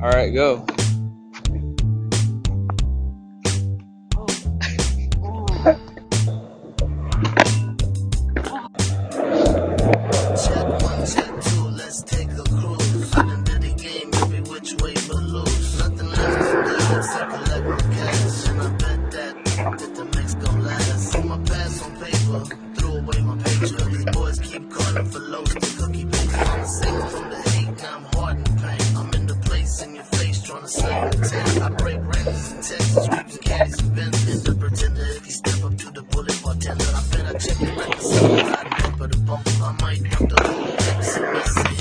All right, go. Check one, check two, let's take a cruise. Into the game, every which way but lose. Nothing left to do except collect my cash. And I bet that the mix gon' last. See my pass on paper, threw away my picture. These boys keep calling for loads to cookie paste. I'm safe from the hate, now I'm hard in pain. I'm in the place in your face, trying to slam the tank. I break records in Texas, creeps, caddies, and bends. In the pretender, if you step up to the bullet bartender, I bet I check the records. I bumper to bumper, I might dump the whole Texas.